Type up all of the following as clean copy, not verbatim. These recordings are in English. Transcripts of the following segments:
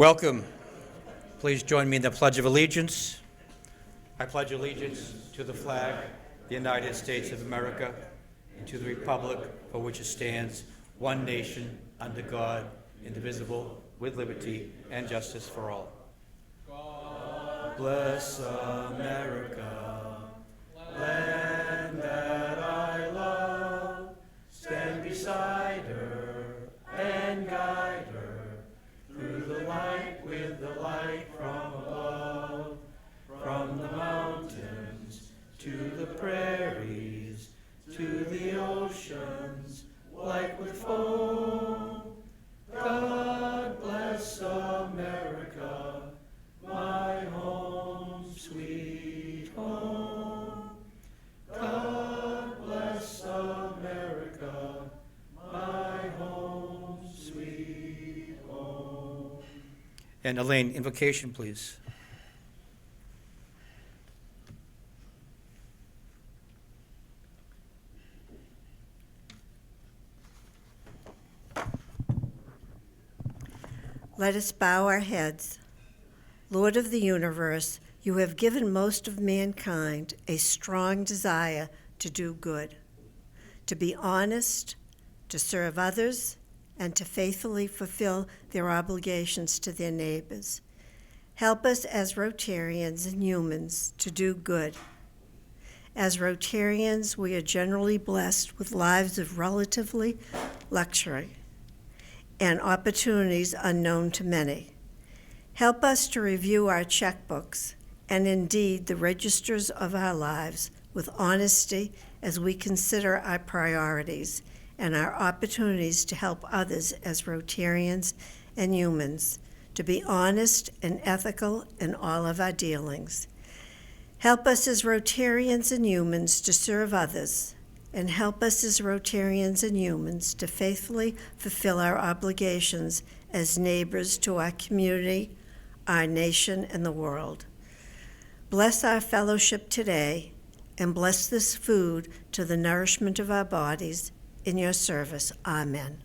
Welcome. Please join me in the Pledge of Allegiance. I pledge allegiance to the flag of the United States of America and to the republic for which it stands, one nation, under God, indivisible, with liberty and justice for all. God bless America, land that I love. Stand beside her and guide her through the light with the light from above, from the mountains to the prairies, to the oceans, white with foam. God bless America, my home, sweet home. God bless America, my home, sweet home. And Elaine, invocation, please. Let us bow our heads. Lord of the universe, you have given most of mankind a strong desire to do good, to be honest, to serve others, and to faithfully fulfill their obligations to their neighbors. Help us as Rotarians and humans to do good. As Rotarians, we are generally blessed with lives of relatively luxury and opportunities unknown to many. Help us to review our checkbooks and indeed the registers of our lives with honesty as we consider our priorities and our opportunities to help others as Rotarians and humans to be honest and ethical in all of our dealings. Help us as Rotarians and humans to serve others, and help us as Rotarians and humans to faithfully fulfill our obligations as neighbors to our community, our nation, and the world. Bless our fellowship today, and bless this food to the nourishment of our bodies. In your service, amen.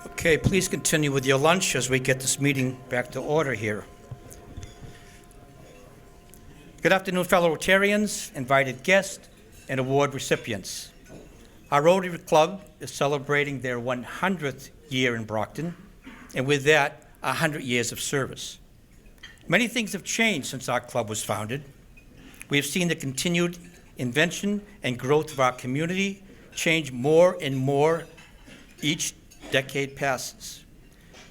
Okay, please continue with your lunch as we get this meeting back to order here. Good afternoon, fellow Rotarians, invited guests, and award recipients. Our Rotary Club is celebrating their 100th year in Brockton, and with that, 100 years of service. Many things have changed since our club was founded. We have seen the continued invention and growth of our community change more and more each decade passes.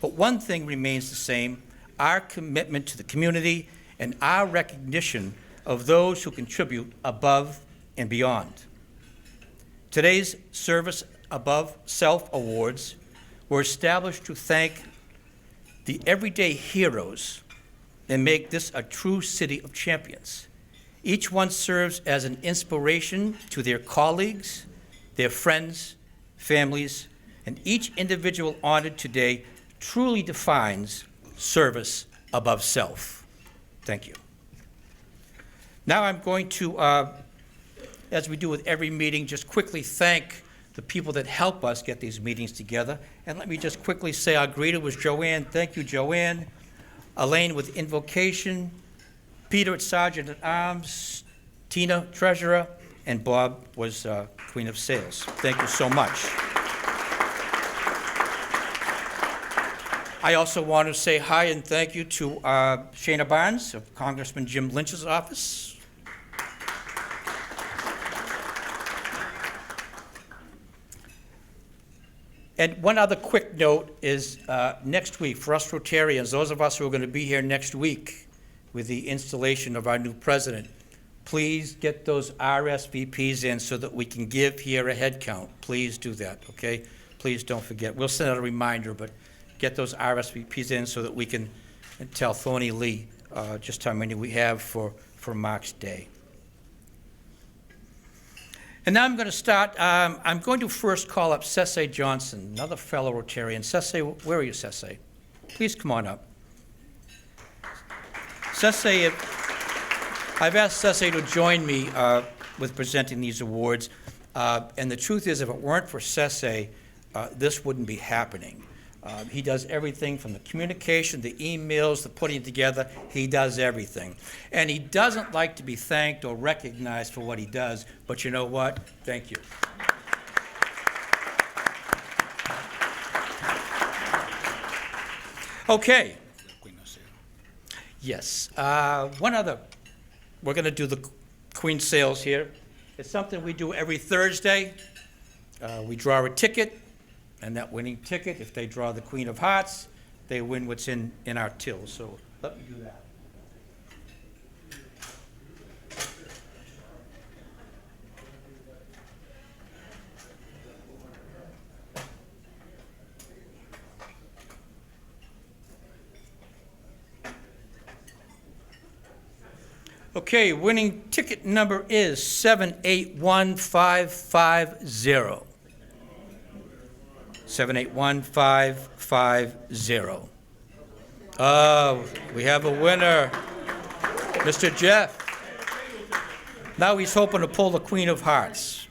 But one thing remains the same: our commitment to the community and our recognition of those who contribute above and beyond. Today's Service Above Self Awards were established to thank the everyday heroes and make this a true city of champions. Each one serves as an inspiration to their colleagues, their friends, families, and each individual honored today truly defines service above self. Thank you. Now I'm going to, as we do with every meeting, just quickly thank the people that help us get these meetings together. And let me just quickly say our greeter was Joanne. Thank you, Joanne. Elaine with invocation. Peter at Sergeant at Arms. Tina, Treasurer. And Bob was Queen of Sales. Thank you so much. I also want to say hi and thank you to Shana Barnes of Congressman Jim Lynch's office. And one other quick note is next week, for us Rotarians, those of us who are going to be here next week with the installation of our new president, please get those RSVPs in so that we can give here a head count. Please do that, okay? Please don't forget. We'll send out a reminder, but get those RSVPs in so that we can tell Thorny Lee just how many we have for Mark's Day. And now I'm going to start. I'm going to first call up Cece Johnson, another fellow Rotarian. Cece, where are you, Cece? Please come on up. Cece, I've asked Cece to join me with presenting these awards. And the truth is, if it weren't for Cece, this wouldn't be happening. He does everything from the communication, the emails, the putting it together. He does everything. And he doesn't like to be thanked or recognized for what he does, but you know what? Thank you. Okay. Yes. One other. We're going to do the Queen Sales here. It's something we do every Thursday. We draw a ticket, and that winning ticket, if they draw the Queen of Hearts, they win what's in our till. So let me do that. Okay, winning ticket number is 781550. 781550. We have a winner, Mr. Jeff. Now he's hoping to pull the Queen of Hearts.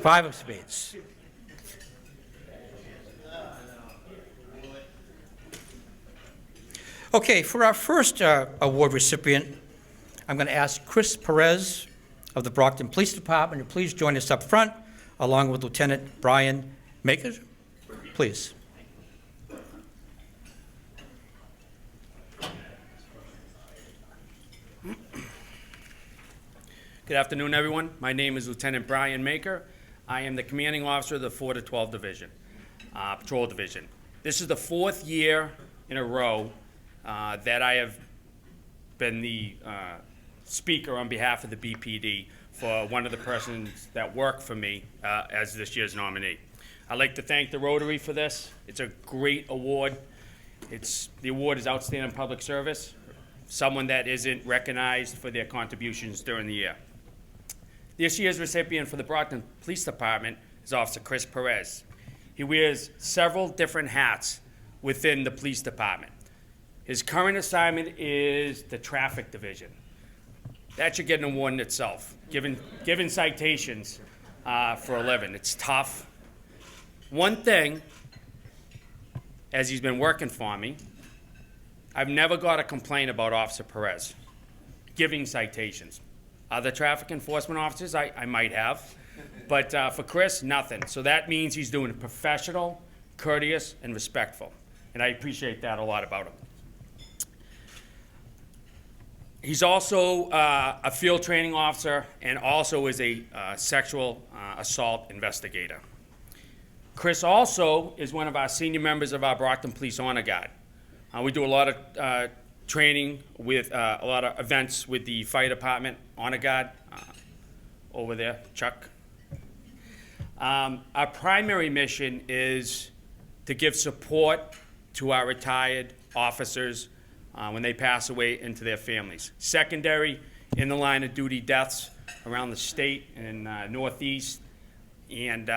Five of spades. Okay, for our first award recipient, I'm going to ask Chris Perez of the Brockton Police Department to please join us up front, along with Lieutenant Brian Maker. Please. Good afternoon, everyone. My name is Lieutenant Brian Maker. I am the commanding officer of the 4 to 12 Division, Patrol Division. This is the 4th year in a row that I have been the speaker on behalf of the BPD for one of the persons that work for me as this year's nominee. I'd like to thank the Rotary for this. It's a great award. The award is Outstanding Public Service, someone that isn't recognized for their contributions during the year. This year's recipient for the Brockton Police Department is Officer Chris Perez. He wears several different hats within the police department. His current assignment is the traffic division. That should get an award in itself, giving citations for a living. It's tough. One thing, as he's been working for me, I've never got a complaint about Officer Perez giving citations. Other traffic enforcement officers, I might have, but for Chris, nothing. So that means he's doing it professional, courteous, and respectful, and I appreciate that a lot about him. He's also a field training officer and also is a sexual assault investigator. Chris also is one of our senior members of our Brockton Police Honor Guard. We do a lot of training with a lot of events with the fire department, Honor Guard, over there, Chuck. Our primary mission is to give support to our retired officers when they pass away into their families. Secondary, in the line of duty deaths around the state and Northeast, and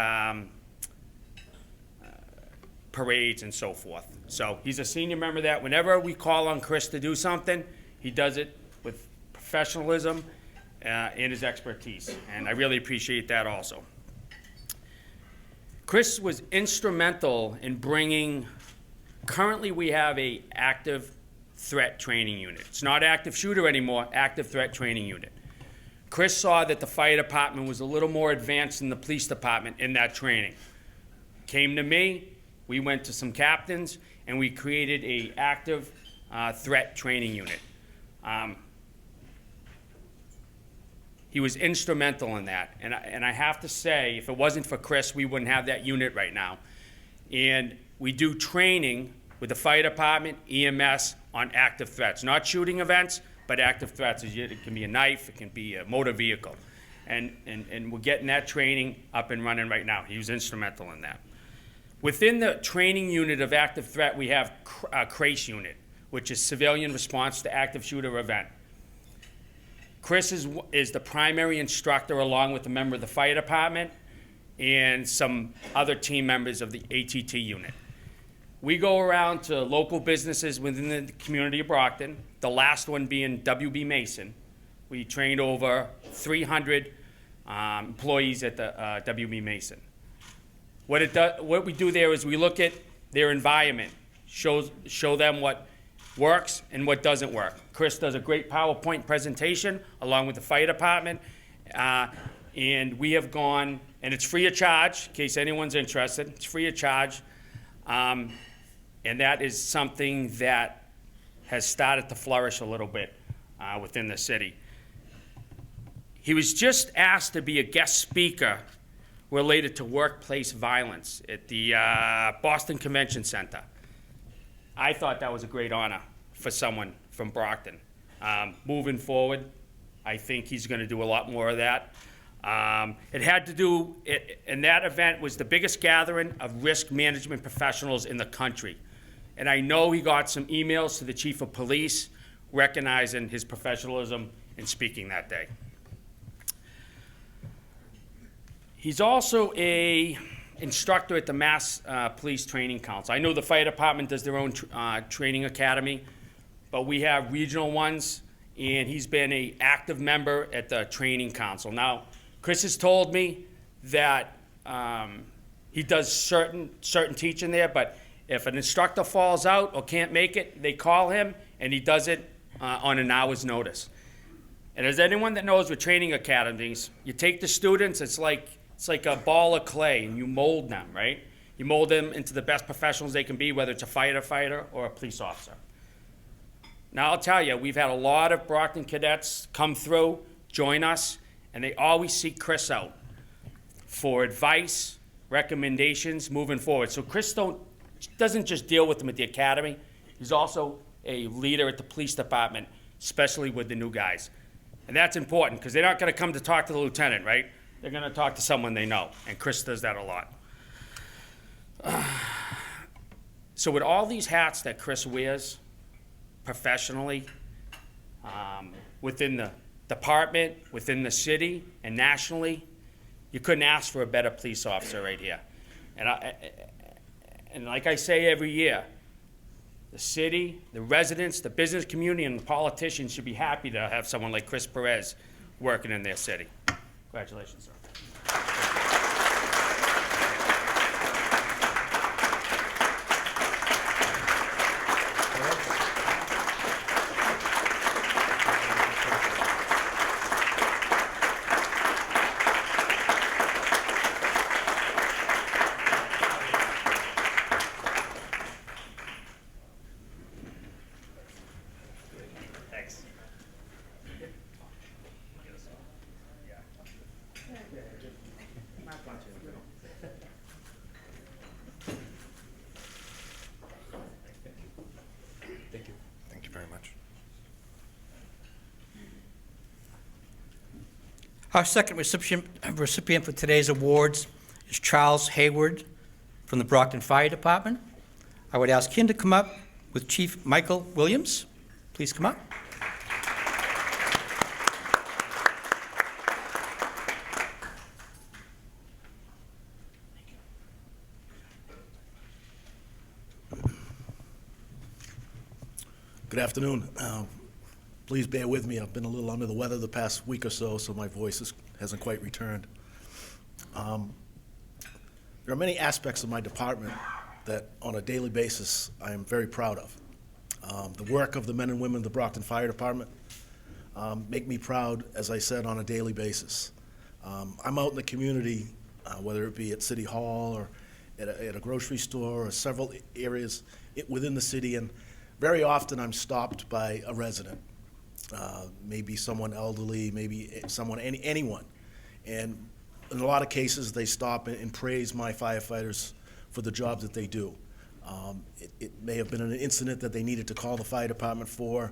parades and so forth. So he's a senior member that whenever we call on Chris to do something, he does it with professionalism and his expertise, and I really appreciate that also. Chris was instrumental in bringing, currently we have a active threat training unit. It's not active shooter anymore, active threat training unit. Chris saw that the fire department was a little more advanced than the police department in that training. Came to me, we went to some captains, and we created a active threat training unit. He was instrumental in that, and I have to say, if it wasn't for Chris, we wouldn't have that unit right now. And we do training with the fire department, EMS, on active threats, not shooting events, but active threats. It can be a knife, it can be a motor vehicle, and we're getting that training up and running right now. He was instrumental in that. Within the training unit of active threat, we have a CRACE unit, which is Civilian Response to Active Shooter Event. Chris is the primary instructor along with a member of the fire department and some other team members of the ATT unit. We go around to local businesses within the community of Brockton, the last one being WB Mason. We trained over 300 employees at the WB Mason. What we do there is we look at their environment, show them what works and what doesn't work. Chris does a great PowerPoint presentation along with the fire department, and we have gone, and it's free of charge in case anyone's interested. It's free of charge, and that is something that has started to flourish a little bit within the city. He was just asked to be a guest speaker related to workplace violence at the Boston Convention Center. I thought that was a great honor for someone from Brockton. Moving forward, I think he's going to do a lot more of that. It had to do, and that event was the biggest gathering of risk management professionals in the country. And I know he got some emails to the chief of police recognizing his professionalism in speaking that day. He's also a instructor at the Mass Police Training Council. I know the fire department does their own training academy, but we have regional ones, and he's been an active member at the training council. Now, Chris has told me that he does certain teaching there, but if an instructor falls out or can't make it, they call him, and he does it on an hour's notice. And as anyone that knows with training academies, you take the students, it's like a ball of clay, and you mold them, right? You mold them into the best professionals they can be, whether it's a firefighter or a police officer. Now, I'll tell you, we've had a lot of Brockton cadets come through, join us, and they always seek Chris out for advice, recommendations moving forward. So Chris doesn't just deal with them at the academy. He's also a leader at the police department, especially with the new guys. And that's important, because they're not going to come to talk to the lieutenant, right? They're going to talk to someone they know, and Chris does that a lot. So with all these hats that Chris wears professionally, within the department, within the city, and nationally, you couldn't ask for a better police officer right here. And like I say every year, the city, the residents, the business community, and the politicians should be happy to have someone like Chris Perez working in their city. Congratulations, sir. Thanks. Thank you very much. Our second recipient for today's awards is Charles Hayward from the Brockton Fire Department. I would ask him to come up with Chief Michael Williams. Please come up. Good afternoon. Please bear with me. I've been a little under the weather the past week or so, so my voice hasn't quite returned. There are many aspects of my department that on a daily basis I am very proud of. The work of the men and women of the Brockton Fire Department make me proud, as I said, on a daily basis. I'm out in the community, whether it be at City Hall or at a grocery store or several areas within the city, and very often I'm stopped by a resident, maybe someone elderly, maybe anyone. And in a lot of cases, they stop and praise my firefighters for the job that they do. It may have been an incident that they needed to call the fire department for.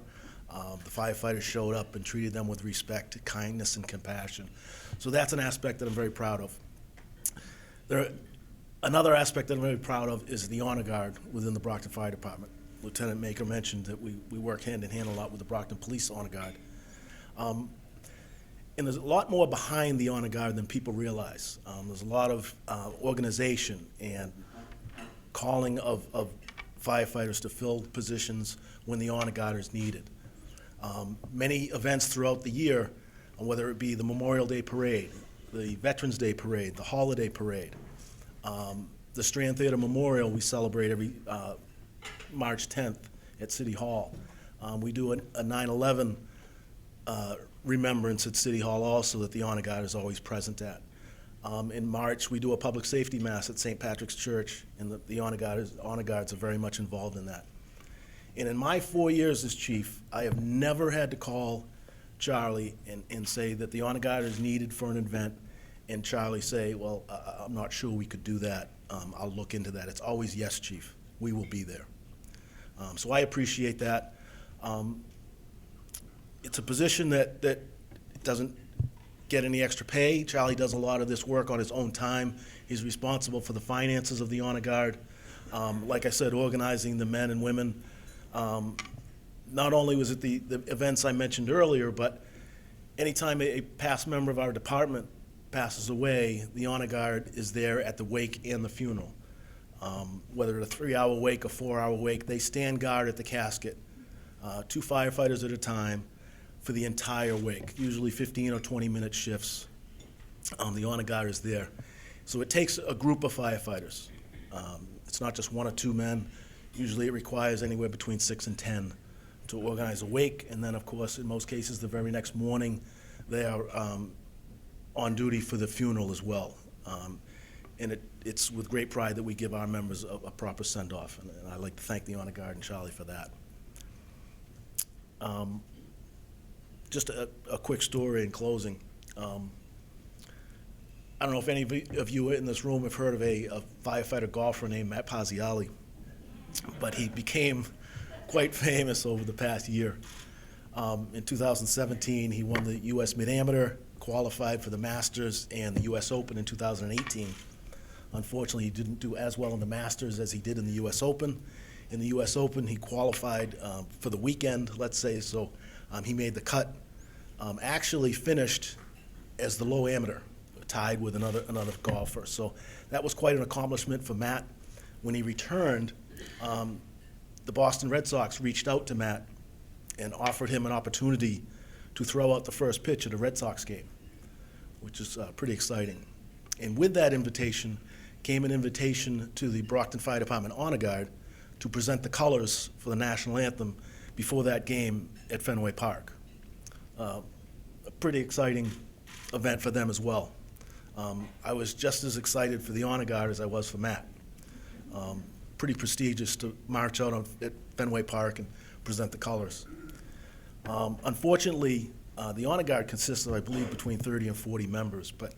The firefighters showed up and treated them with respect, kindness, and compassion. So that's an aspect that I'm very proud of. Another aspect that I'm very proud of is the honor guard within the Brockton Fire Department. Lieutenant Maker mentioned that we work hand in hand a lot with the Brockton Police Honor Guard. And there's a lot more behind the honor guard than people realize. There's a lot of organization and calling of firefighters to fill positions when the honor guard is needed. Many events throughout the year, whether it be the Memorial Day Parade, the Veterans Day Parade, the Holiday Parade, the Strand Theater Memorial we celebrate every March 10th at City Hall. We do a 9/11 remembrance at City Hall also that the honor guard is always present at. In March, we do a public safety mass at St. Patrick's Church, and the honor guards are very much involved in that. And in my 4 years as chief, I have never had to call Charlie and say that the honor guard is needed for an event, and Charlie say, well, I'm not sure we could do that. I'll look into that. It's always, yes, chief, we will be there. So I appreciate that. It's a position that doesn't get any extra pay. Charlie does a lot of this work on his own time. He's responsible for the finances of the honor guard. Like I said, organizing the men and women. Not only was it the events I mentioned earlier, but anytime a past member of our department passes away, the honor guard is there at the wake and the funeral. Whether it's a 3-hour wake or 4-hour wake, they stand guard at the casket, 2 firefighters at a time, for the entire wake, usually 15 or 20-minute shifts. The honor guard is there. So it takes a group of firefighters. It's not just 1 or 2 men. Usually it requires anywhere between 6 and 10 to organize a wake, and then, of course, in most cases, the very next morning, they are on duty for the funeral as well. And it's with great pride that we give our members a proper send-off, and I'd like to thank the honor guard and Charlie for that. Just a quick story in closing. I don't know if any of you in this room have heard of a firefighter golfer named Matt Paziali, but he became quite famous over the past year. In 2017, he won the U.S. Mid-Amateur, qualified for the Masters and the U.S. Open in 2018. Unfortunately, he didn't do as well in the Masters as he did in the U.S. Open. In the U.S. Open, he qualified for the weekend, let's say, so he made the cut. Actually finished as the low amateur, tied with another golfer. So that was quite an accomplishment for Matt. When he returned, the Boston Red Sox reached out to Matt and offered him an opportunity to throw out the first pitch at a Red Sox game, which is pretty exciting. And with that invitation came an invitation to the Brockton Fire Department Honor Guard to present the colors for the national anthem before that game at Fenway Park. A pretty exciting event for them as well. I was just as excited for the honor guard as I was for Matt. Pretty prestigious to march out at Fenway Park and present the colors. Unfortunately, the honor guard consists of, I believe, between 30 and 40 members, but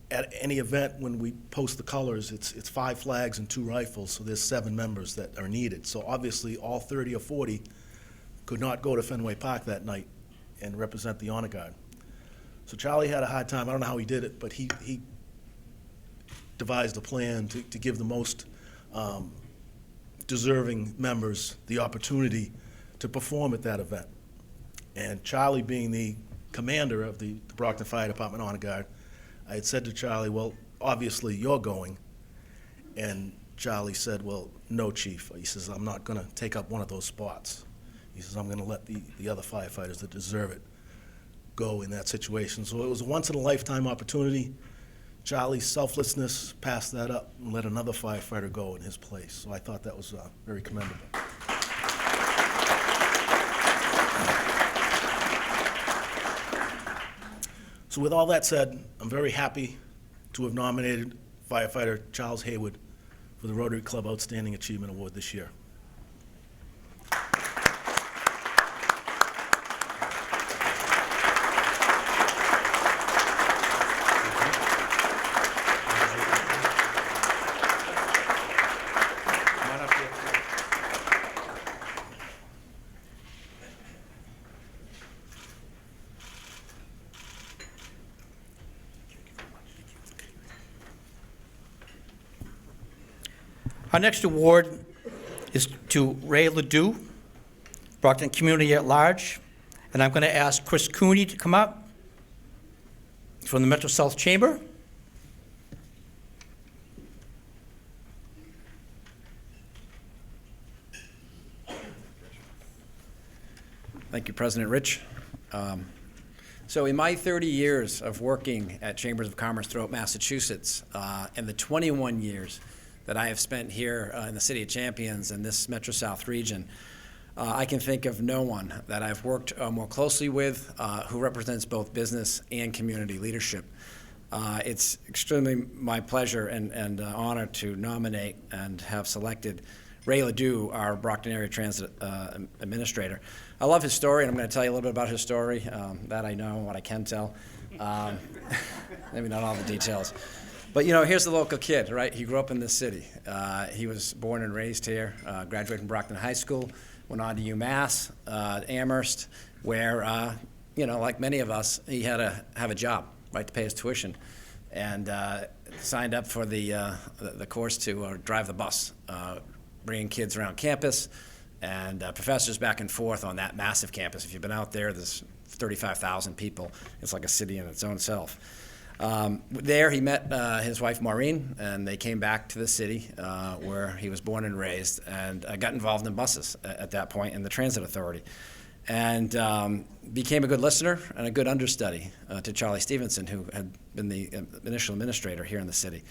at any event when we post the colors, it's 5 flags and 2 rifles, so there's 7 members that are needed. So obviously, all 30 or 40 could not go to Fenway Park that night and represent the honor guard. So Charlie had a hard time. I don't know how he did it, but he devised a plan to give the most deserving members the opportunity to perform at that event. And Charlie, being the commander of the Brockton Fire Department Honor Guard, I had said to Charlie, well, obviously you're going. And Charlie said, well, no, Chief. He says, I'm not going to take up one of those spots. He says, I'm going to let the other firefighters that deserve it go in that situation. So it was a once-in-a-lifetime opportunity. Charlie's selflessness passed that up and let another firefighter go in his place. So I thought that was very commendable. So with all that said, I'm very happy to have nominated firefighter Charles Haywood for the Rotary Club Outstanding Achievement Award this year. Our next award is to Ray Ledoux, Brockton Community at Large. And I'm going to ask Chris Cooney to come up from the Metro South Chamber. Thank you, President Rich. So in my 30 years of working at Chambers of Commerce throughout Massachusetts, and the 21 years that I have spent here in the City of Champions and this Metro South region, I can think of no one that I've worked more closely with who represents both business and community leadership. It's extremely my pleasure and honor to nominate and have selected Ray Ledoux, our Brockton Area Transit Administrator. I love his story, and I'm going to tell you a little bit about his story. That I know, what I can tell. Maybe not all the details. But, you know, here's the local kid, right? He grew up in this city. He was born and raised here, graduated from Brockton High School, went on to UMass, Amherst, where, you know, like many of us, he had to have a job, right, to pay his tuition. And signed up for the course to drive the bus, bringing kids around campus and professors back and forth on that massive campus. If you've been out there, there's 35,000 people. It's like a city in its own self. There he met his wife Maureen, and they came back to the city where he was born and raised, and got involved in buses at that point in the Transit Authority. And became a good listener and a good understudy to Charlie Stevenson, who had been the initial administrator here in the city.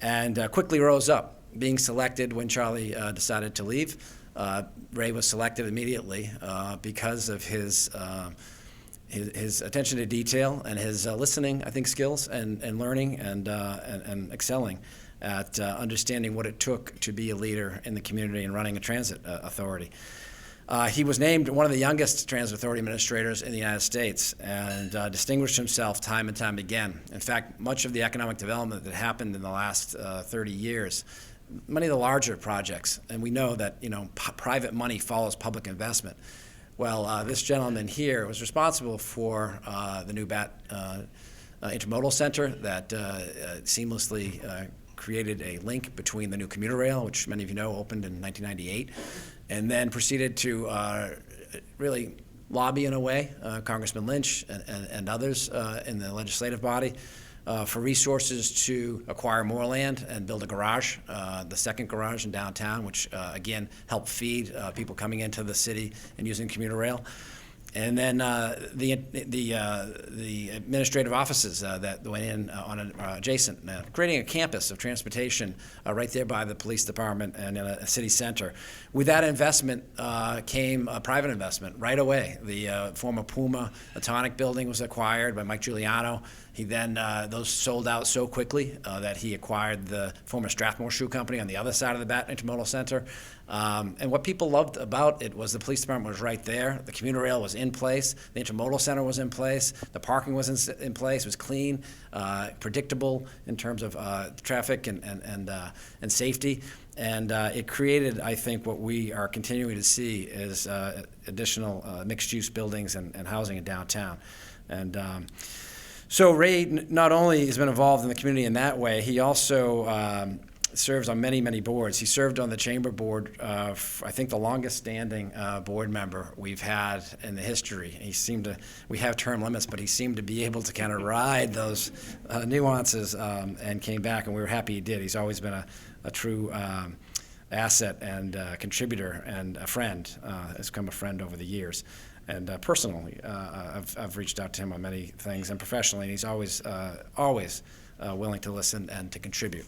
And quickly rose up, being selected when Charlie decided to leave. Ray was selected immediately because of his attention to detail and his listening, I think, skills and learning and excelling at understanding what it took to be a leader in the community and running a transit authority. He was named one of the youngest Transit Authority administrators in the United States and distinguished himself time and time again. In fact, much of the economic development that happened in the last 30 years, many of the larger projects, and we know that, you know, private money follows public investment. Well, this gentleman here was responsible for the new BAT Intermodal Center that seamlessly created a link between the new commuter rail, which many of you know opened in 1998, and then proceeded to really lobby in a way, Congressman Lynch and others in the legislative body, for resources to acquire more land and build a garage, the second garage in downtown, which again helped feed people coming into the city and using commuter rail. And then the administrative offices that went in on adjacent, creating a campus of transportation right there by the police department and in a city center. With that investment came a private investment right away. The former Puma Atonic building was acquired by Mike Giuliano. He then, those sold out so quickly that he acquired the former Strathmore Shoe Company on the other side of the BAT Intermodal Center. And what people loved about it was the police department was right there. The commuter rail was in place. The intermodal center was in place. The parking was in place. It was clean, predictable in terms of traffic and safety. And it created, I think, what we are continuing to see is additional mixed-use buildings and housing in downtown. And so Ray not only has been involved in the community in that way, he also serves on many, many boards. He served on the chamber board, I think the longest standing board member we've had in the history. We have term limits, but he seemed to be able to kind of ride those nuances and came back, and we were happy he did. He's always been a true asset and contributor and a friend, has become a friend over the years. And personally, I've reached out to him on many things, and professionally, and he's always willing to listen and to contribute.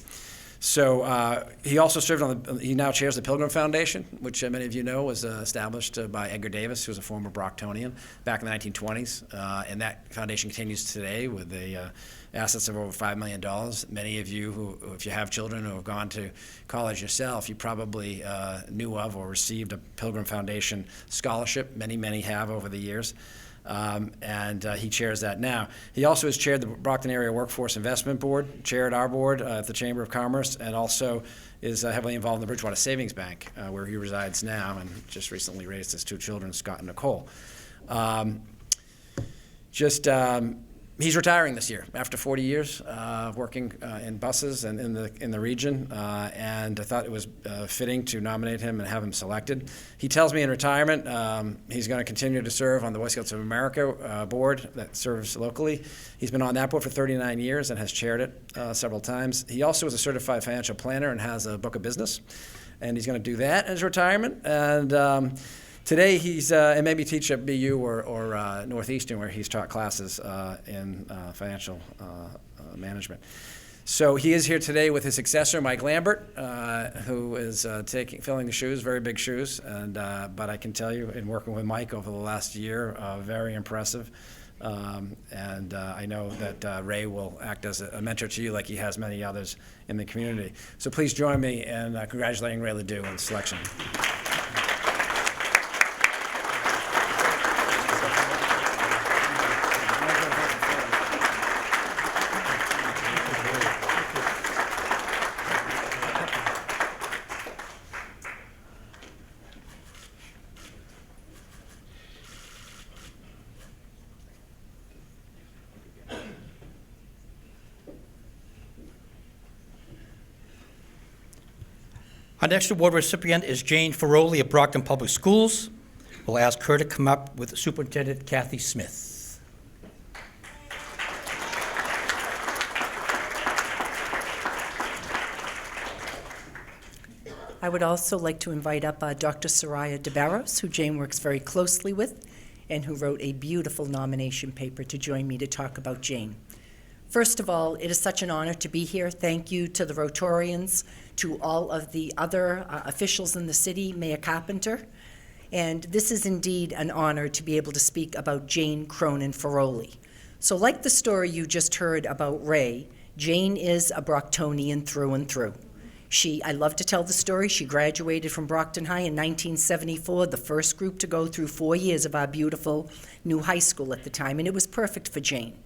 So he also served he now chairs the Pilgrim Foundation, which many of you know was established by Edgar Davis, who was a former Brocktonian back in the 1920s. And that foundation continues today with the assets of over $5 million. Many of you who, if you have children who have gone to college yourself, you probably knew of or received a Pilgrim Foundation scholarship. Many, many have over the years. And he chairs that now. He also has chaired the Brockton Area Workforce Investment Board, chaired our board at the Chamber of Commerce, and also is heavily involved in the Bridgewater Savings Bank, where he resides now, and just recently raised his two children, Scott and Nicole. He's retiring this year after 40 years working in buses and in the region, and I thought it was fitting to nominate him and have him selected. He tells me in retirement he's going to continue to serve on the Boy Scouts of America board that serves locally. He's been on that board for 39 years and has chaired it several times. He also is a certified financial planner and has a book of business, and he's going to do that in his retirement. And Today, he's and maybe teach at BU or Northeastern, where he's taught classes in financial management. So he is here today with his successor, Mike Lambert, who is filling the shoes, very big shoes. And but I can tell you, in working with Mike over the last year, very impressive. And I know that Ray will act as a mentor to you, like he has many others in the community. So please join me in congratulating Ray Ledoux on the selection. Our next award recipient is Jane Ferroli of Brockton Public Schools. We'll ask her to come up with Superintendent Kathy Smith. I would also like to invite up Dr. Soraya DeBarros, who Jane works very closely with, and who wrote a beautiful nomination paper to join me to talk about Jane. First of all, it is such an honor to be here. Thank you to the Rotarians, to all of the other officials in the city, Mayor Carpenter. And this is indeed an honor to be able to speak about Jane Cronin Ferroli. So like the story you just heard about Ray, Jane is a Brocktonian through and through. I love to tell the story. She graduated from Brockton High in 1974, the first group to go through 4 years of our beautiful new high school at the time, and it was perfect for Jane.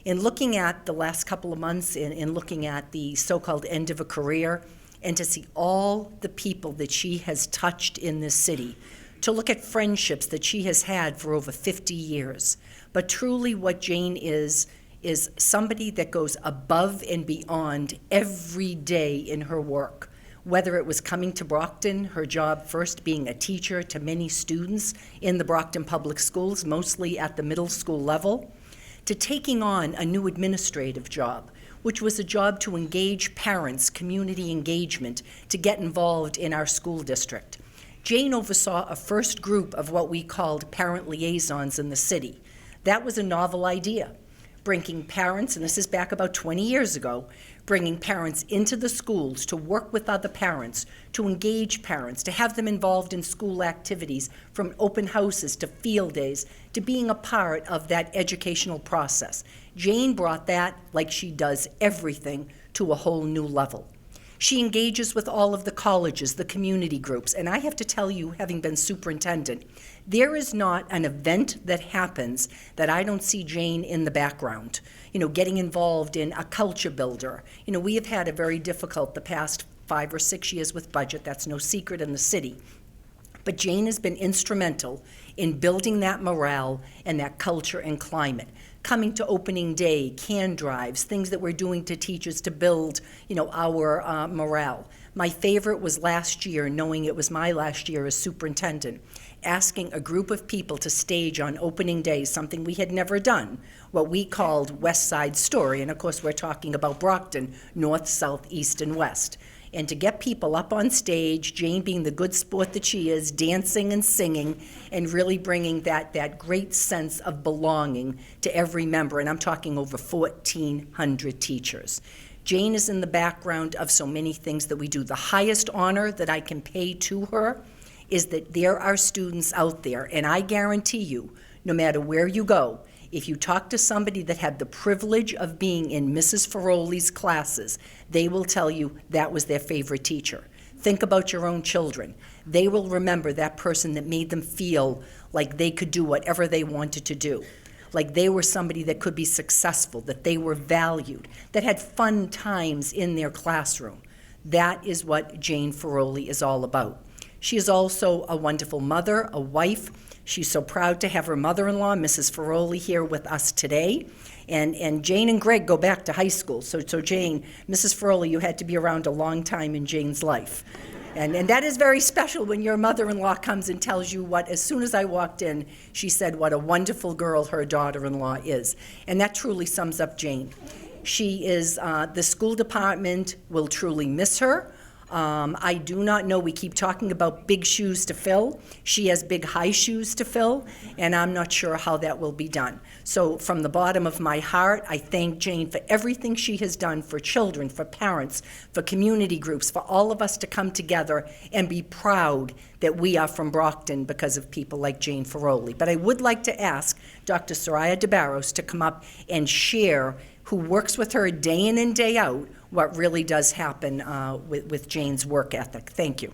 In looking at the last couple of months, in looking at the so-called end of a career, and to see all the people that she has touched in this city, to look at friendships that she has had for over 50 years. But truly what Jane is somebody that goes above and beyond every day in her work. Whether it was coming to Brockton, her job first being a teacher to many students in the Brockton Public Schools, mostly at the middle school level, to taking on a new administrative job, which was a job to engage parents, community engagement, to get involved in our school district. Jane oversaw a first group of what we called parent liaisons in the city. That was a novel idea, bringing parents, and this is back about 20 years ago, bringing parents into the schools to work with other parents, to engage parents, to have them involved in school activities, from open houses to field days, to being a part of that educational process. Jane brought that, like she does everything, to a whole new level. She engages with all of the colleges, the community groups, and I have to tell you, having been superintendent, there is not an event that happens that I don't see Jane in the background, getting involved in a culture builder. We have had a very difficult the past 5 or 6 years with budget. That's no secret in the city. But Jane has been instrumental in building that morale and that culture and climate. Coming to opening day, can drives, things that we're doing to teachers to build, our morale. My favorite was last year, knowing it was my last year as superintendent, asking a group of people to stage on opening day something we had never done, what we called West Side Story. And of course, we're talking about Brockton, north, south, east, and west. And to get people up on stage, Jane being the good sport that she is, dancing and singing, and really bringing that great sense of belonging to every member. And I'm talking over 1,400 teachers. Jane is in the background of so many things that we do. The highest honor that I can pay to her is that there are students out there, and I guarantee you, no matter where you go, if you talk to somebody that had the privilege of being in Mrs. Ferroli's classes, they will tell you that was their favorite teacher. Think about your own children. They will remember that person that made them feel like they could do whatever they wanted to do, like they were somebody that could be successful, that they were valued, that had fun times in their classroom. That is what Jane Ferroli is all about. She is also a wonderful mother, a wife. She's so proud to have her mother-in-law, Mrs. Ferroli, here with us today. And Jane and Greg go back to high school. So Jane, Mrs. Ferroli, you had to be around a long time in Jane's life. And that is very special when your mother-in-law comes and tells you what, as soon as I walked in, she said what a wonderful girl her daughter-in-law is. And that truly sums up Jane. She is, the school department will truly miss her. I do not know, we keep talking about big shoes to fill. She has big high shoes to fill, and I'm not sure how that will be done. So from the bottom of my heart, I thank Jane for everything she has done for children, for parents, for community groups, for all of us to come together and be proud that we are from Brockton because of people like Jane Ferroli. But I would like to ask Dr. Soraya DeBarros to come up and share, who works with her day in and day out, what really does happen with Jane's work ethic. Thank you.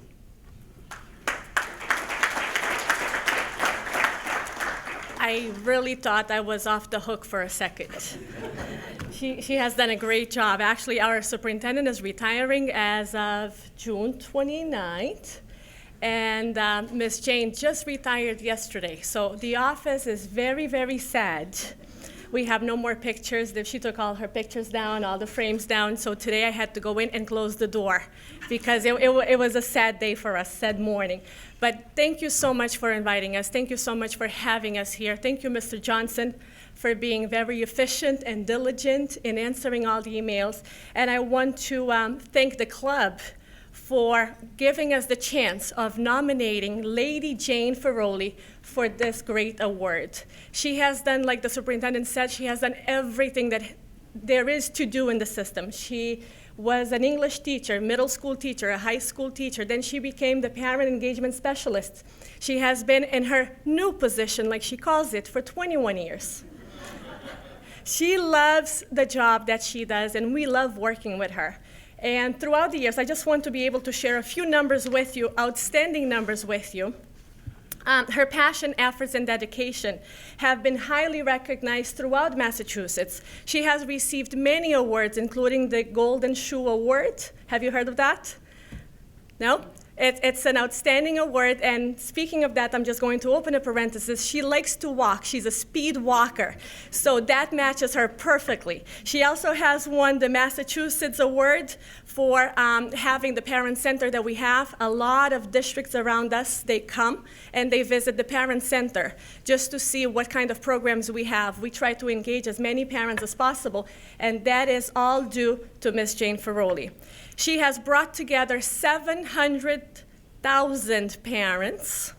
I really thought I was off the hook for a second. She has done a great job. Actually, our superintendent is retiring as of June 29th. And Miss Jane just retired yesterday. So the office is very, very sad. We have no more pictures. She took all her pictures down, all the frames down. So today I had to go in and close the door because it was a sad day for us, sad morning. But thank you so much for inviting us. Thank you so much for having us here. Thank you, Mr. Johnson, for being very efficient and diligent in answering all the emails. And I want to thank the club for giving us the chance of nominating Lady Jane Ferroli for this great award. She has done, like the superintendent said, she has done everything that there is to do in the system. She was an English teacher, middle school teacher, a high school teacher. Then she became the parent engagement specialist. She has been in her new position, like she calls it, for 21 years. She loves the job that she does, and we love working with her. And throughout the years, I just want to be able to share a few numbers with you, outstanding numbers with you. Her passion, efforts, and dedication have been highly recognized throughout Massachusetts. She has received many awards, including the Golden Shoe Award. Have you heard of that? No? It's an outstanding award, and speaking of that, I'm just going to open a parenthesis. She likes to walk. She's a speed walker, so that matches her perfectly. She also has won the Massachusetts Award for having the parent center that we have. A lot of districts around us, they come and they visit the parent center just to see what kind of programs we have. We try to engage as many parents as possible, and that is all due to Miss Jane Ferroli. She has brought together 700,000 parents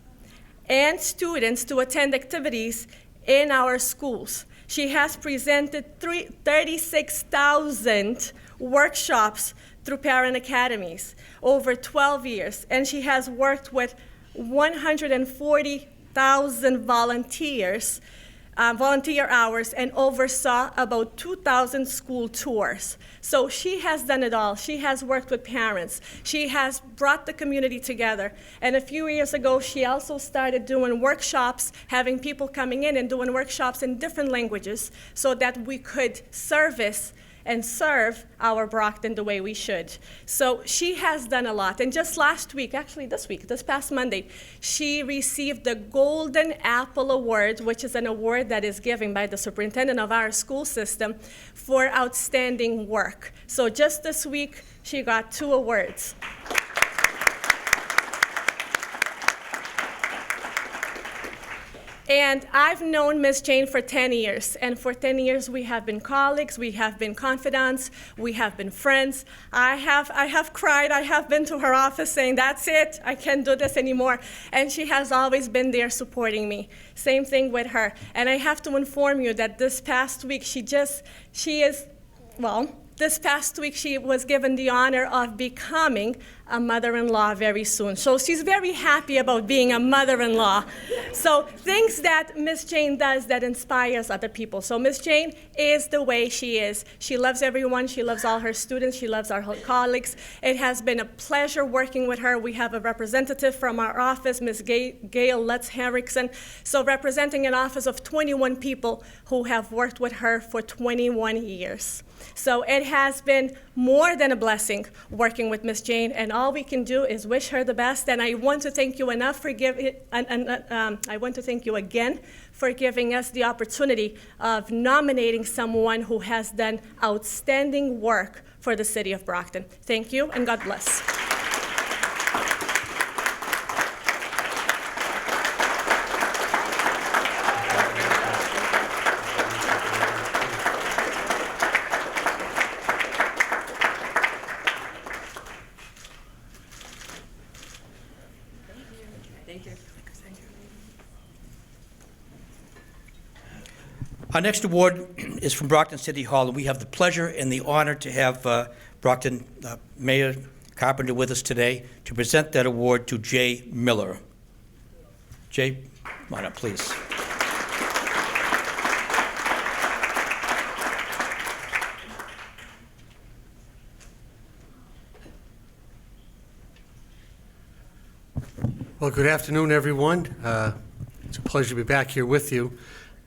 and students to attend activities in our schools. She has presented 36,000 workshops through parent academies over 12 years, and she has worked with 140,000 volunteers, volunteer hours, and oversaw about 2,000 school tours. So she has done it all. She has worked with parents. She has brought the community together. And a few years ago, she also started doing workshops, having people coming in and doing workshops in different languages so that we could service and serve our Brockton the way we should. So she has done a lot. And just last week, actually this past Monday, she received the Golden Apple Award, which is an award that is given by the superintendent of our school system for outstanding work. So just this week, she got 2 awards. And I've known Miss Jane for 10 years, and for 10 years we have been colleagues, we have been confidants, we have been friends. I have cried, I have been to her office saying, that's it, I can't do this anymore. And she has always been there supporting me. Same thing with her. And I have to inform you that this past week this past week she was given the honor of becoming a mother-in-law very soon. So she's very happy about being a mother-in-law. So things that Miss Jane does that inspires other people. So Miss Jane is the way she is. She loves everyone. She loves all her students. She loves our colleagues. It has been a pleasure working with her. We have a representative from our office, Ms. Gail Lutz-Henriksen. So representing an office of 21 people who have worked with her for 21 years. So it has been more than a blessing working with Miss Jane, and all we can do is wish her the best. And I want to thank you enough for I want to thank you again for giving us the opportunity of nominating someone who has done outstanding work for the city of Brockton. Thank you, and God bless. Thank you. Our next award is from Brockton City Hall, and we have the pleasure and the honor to have Brockton Mayor Carpenter with us today to present that award to Jay Miller. Jay, come on up, please. Well, good afternoon, everyone. It's a pleasure to be back here with you.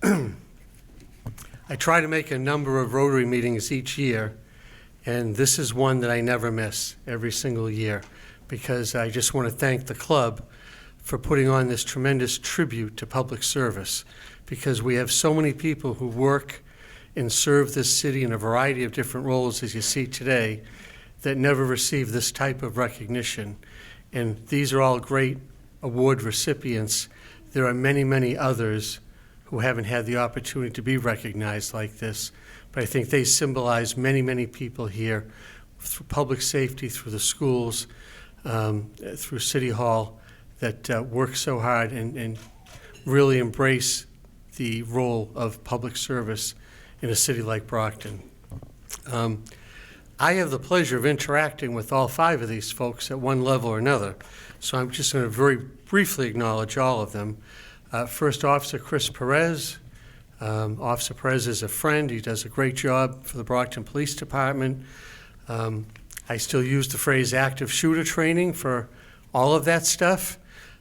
I try to make a number of Rotary meetings each year, and this is one that I never miss every single year, because I just want to thank the club for putting on this tremendous tribute to public service, because we have so many people who work and serve this city in a variety of different roles, as you see today, that never receive this type of recognition. And these are all great award recipients. There are many, many others who haven't had the opportunity to be recognized like this, but I think they symbolize many, many people here through public safety, through the schools, through City Hall, that work so hard and really embrace the role of public service in a city like Brockton. I have the pleasure of interacting with all 5 of these folks at one level or another, so I'm just going to very briefly acknowledge all of them. First, Officer Chris Perez. Officer Perez is a friend. He does a great job for the Brockton Police Department. I still use the phrase active shooter training for all of that stuff,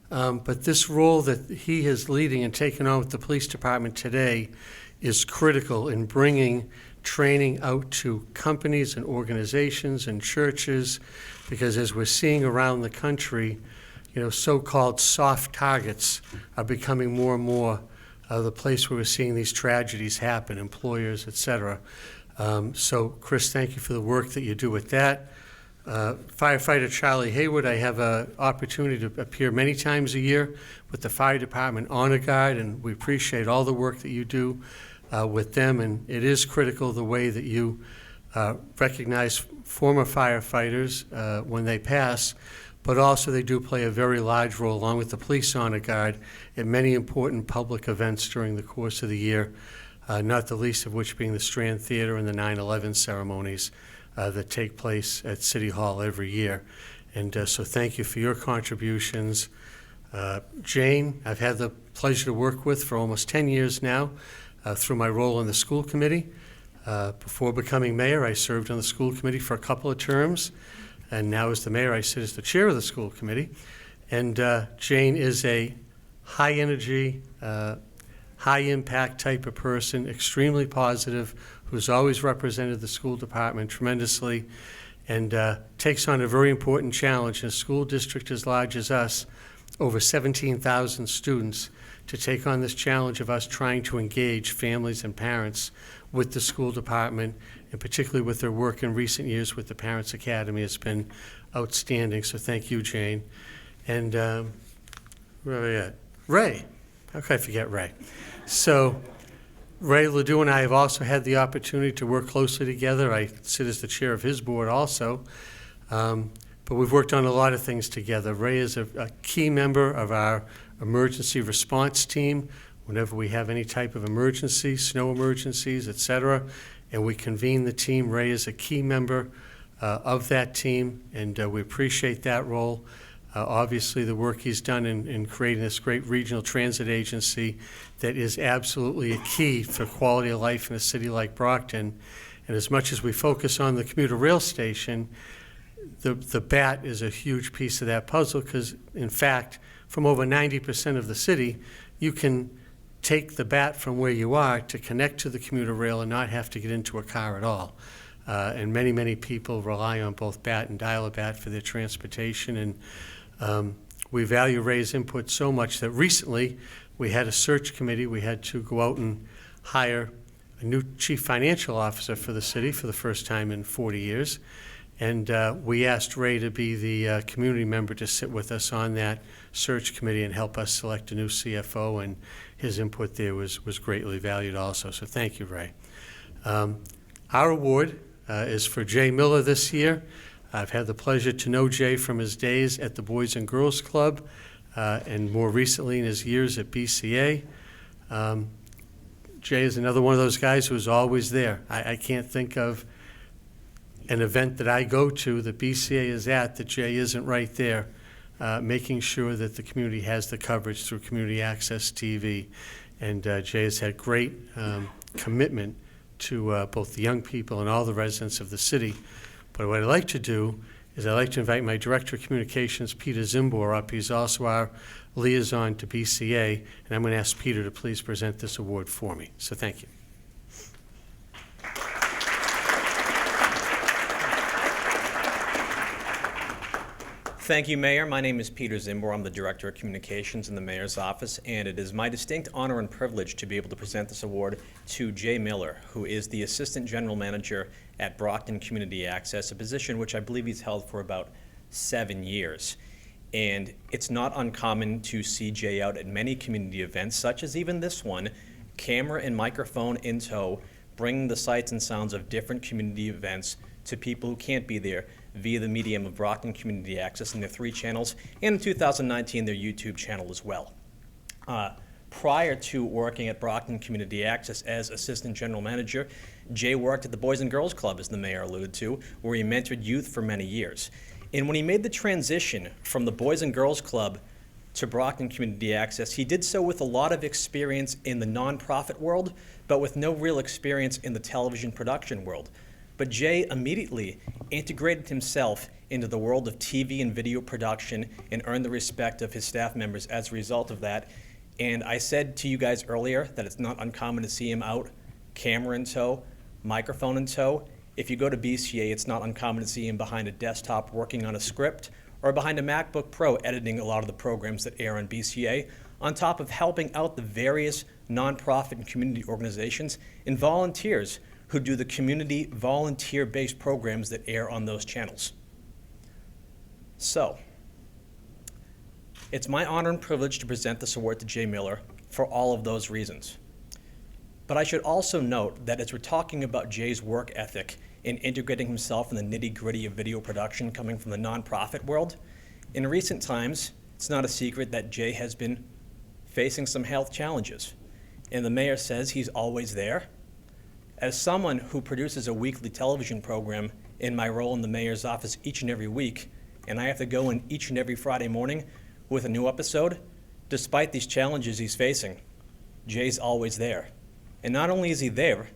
but this role that he is leading and taking on with the police department today is critical in bringing training out to companies and organizations and churches, because as we're seeing around the country, so-called soft targets are becoming more and more the place where we're seeing these tragedies happen, employers, et cetera. So, Chris, thank you for the work that you do with that. Firefighter Charlie Hayward, I have an opportunity to appear many times a year with the Fire Department Honor Guard, and we appreciate all the work that you do with them, and it is critical the way that you recognize former firefighters when they pass, but also they do play a very large role, along with the Police Honor Guard, in many important public events during the course of the year, not the least of which being the Strand Theater and the 9/11 ceremonies that take place at City Hall every year. And so thank you for your contributions. Jane, I've had the pleasure to work with for almost 10 years now through my role on the school committee. Before becoming mayor, I served on the school committee for a couple of terms. And now as the mayor, I sit as the chair of the school committee. And Jane is a high-energy, high-impact type of person, extremely positive, who's always represented the school department tremendously, and takes on a very important challenge in a school district as large as us, over 17,000 students, to take on this challenge of us trying to engage families and parents with the school department, and particularly with their work in recent years with the Parents Academy. It's been outstanding, so thank you, Jane. And where are we at? Ray. How could I forget Ray? So Ray Ledoux and I have also had the opportunity to work closely together. I sit as the chair of his board also, but we've worked on a lot of things together. Ray is a key member of our emergency response team whenever we have any type of emergency, snow emergencies, et cetera, and we convene the team. Ray is a key member of that team, and we appreciate that role. Obviously, the work he's done in creating this great regional transit agency that is absolutely a key for quality of life in a city like Brockton. And as much as we focus on the commuter rail station, the BAT is a huge piece of that puzzle, because, in fact, from over 90% of the city, you can take the BAT from where you are to connect to the commuter rail and not have to get into a car at all. And many, many people rely on both BAT and Dial-A-BAT for their transportation. And we value Ray's input so much that recently we had a search committee. We had to go out and hire a new chief financial officer for the city for the first time in 40 years. And we asked Ray to be the community member to sit with us on that search committee and help us select a new CFO, and his input there was greatly valued also. So thank you, Ray. Our award is for Jay Miller this year. I've had the pleasure to know Jay from his days at the Boys and Girls Club. and more recently in his years at BCA. Jay is another one of those guys who is always there. I can't think of an event that I go to that BCA is at that Jay isn't right there, making sure that the community has the coverage through Community Access TV. And Jay has had great commitment to both the young people and all the residents of the city. But what I'd like to do is I'd like to invite my Director of Communications, Peter Zimbor, up. He's also our liaison to BCA, and I'm going to ask Peter to please present this award for me. So thank you. Thank you, Mayor. My name is Peter Zimbor. I'm the Director of Communications in the Mayor's Office, and it is my distinct honor and privilege to be able to present this award to Jay Miller, who is the Assistant General Manager at Brockton Community Access, a position which I believe he's held for about 7 years. And it's not uncommon to see Jay out at many community events, such as even this one, camera and microphone in tow, bringing the sights and sounds of different community events to people who can't be there via the medium of Brockton Community Access and their 3 channels, and in 2019 their YouTube channel as well. Prior to working at Brockton Community Access as Assistant General Manager, Jay worked at the Boys and Girls Club, as the Mayor alluded to, where he mentored youth for many years. And when he made the transition from the Boys and Girls Club to Brockton Community Access, he did so with a lot of experience in the nonprofit world, but with no real experience in the television production world. But Jay immediately integrated himself into the world of TV and video production and earned the respect of his staff members as a result of that. And I said to you guys earlier that it's not uncommon to see him out, camera in tow, microphone in tow. If you go to BCA, it's not uncommon to see him behind a desktop working on a script or behind a MacBook Pro editing a lot of the programs that air on BCA, on top of helping out the various nonprofit and community organizations and volunteers who do the community volunteer-based programs that air on those channels. So, it's my honor and privilege to present this award to Jay Miller for all of those reasons. But I should also note that as we're talking about Jay's work ethic in integrating himself in the nitty-gritty of video production coming from the nonprofit world, in recent times, it's not a secret that Jay has been facing some health challenges. And the Mayor says he's always there. As someone who produces a weekly television program in my role in the Mayor's office each and every week, and I have to go in each and every Friday morning with a new episode, despite these challenges he's facing, Jay's always there. And not only is he there,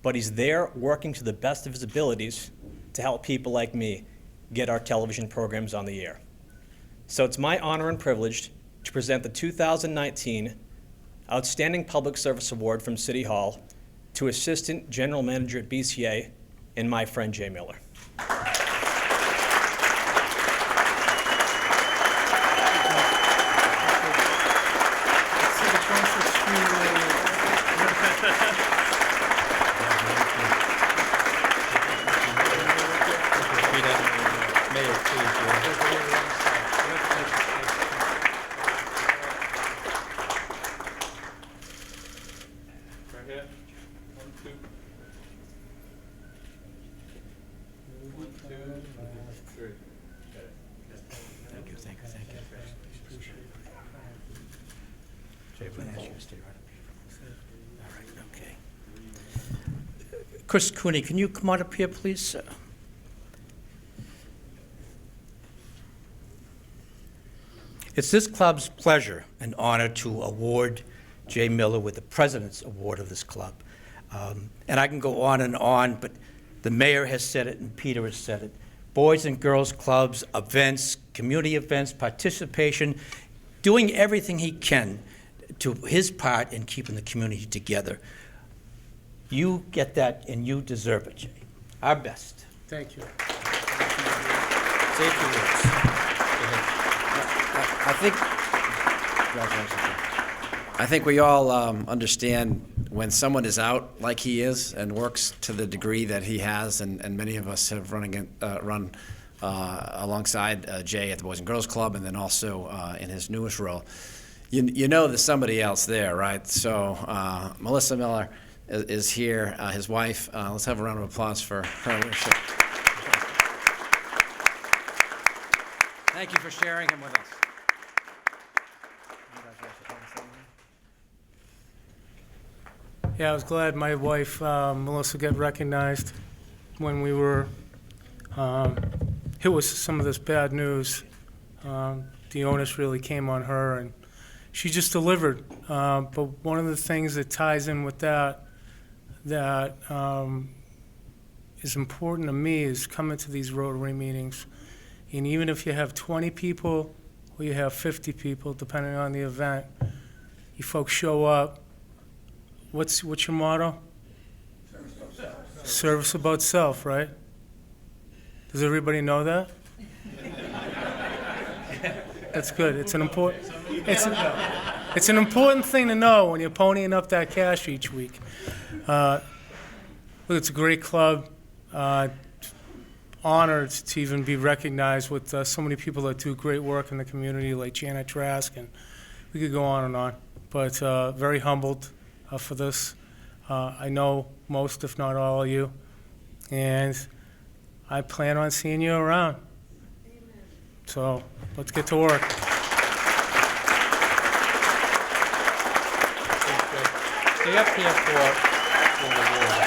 but he's there working to the best of his abilities to help people like me get our television programs on the air. So it's my honor and privilege to present the 2019 Outstanding Public Service Award from City Hall to Assistant General Manager at BCA and my friend Jay Miller. Chris Cooney, can you come on up here, please, sir? It's this club's pleasure and honor to award Jay Miller with the President's Award of this club. And I can go on, but the Mayor has said it and Peter has said it. Boys and Girls Clubs, events, community events, participation, doing everything he can to his part in keeping the community together. You get that, and you deserve it, Jay. Our best. Thank you. Say a few words. I think we all understand when someone is out like he is and works to the degree that he has, and many of us have run alongside Jay at the Boys and Girls Club, and then also in his newest role. You know there's somebody else there, right? So Melissa Miller is here, his wife. Let's have a round of applause for her leadership. Thank you for sharing him with us. Yeah, I was glad my wife, Melissa, got recognized when we were hit with some of this bad news. The onus really came on her, and she just delivered. But one of the things that ties in with that is important to me is coming to these Rotary meetings. And even if you have 20 people or you have 50 people, depending on the event, you folks show up. What's your motto? Service above self, right? Does everybody know that? That's good. It's an important thing to know when you're ponying up that cash each week. Look, it's a great club. Honored to even be recognized with so many people that do great work in the community, like Janet Trask, and we could go on and on. But very humbled for this. I know most, if not all of you, and I plan on seeing you around. So let's get to work. Stay up here for the award.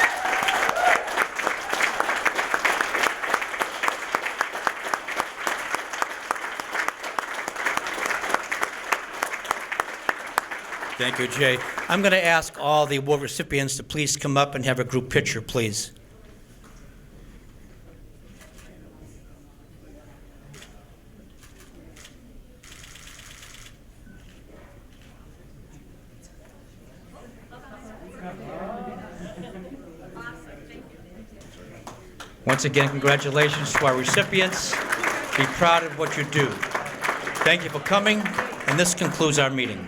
Thank you, Jay. I'm going to ask all the award recipients to please come up and have a group picture, please. Once again, congratulations to our recipients. Be proud of what you do. Thank you for coming, and this concludes our meeting.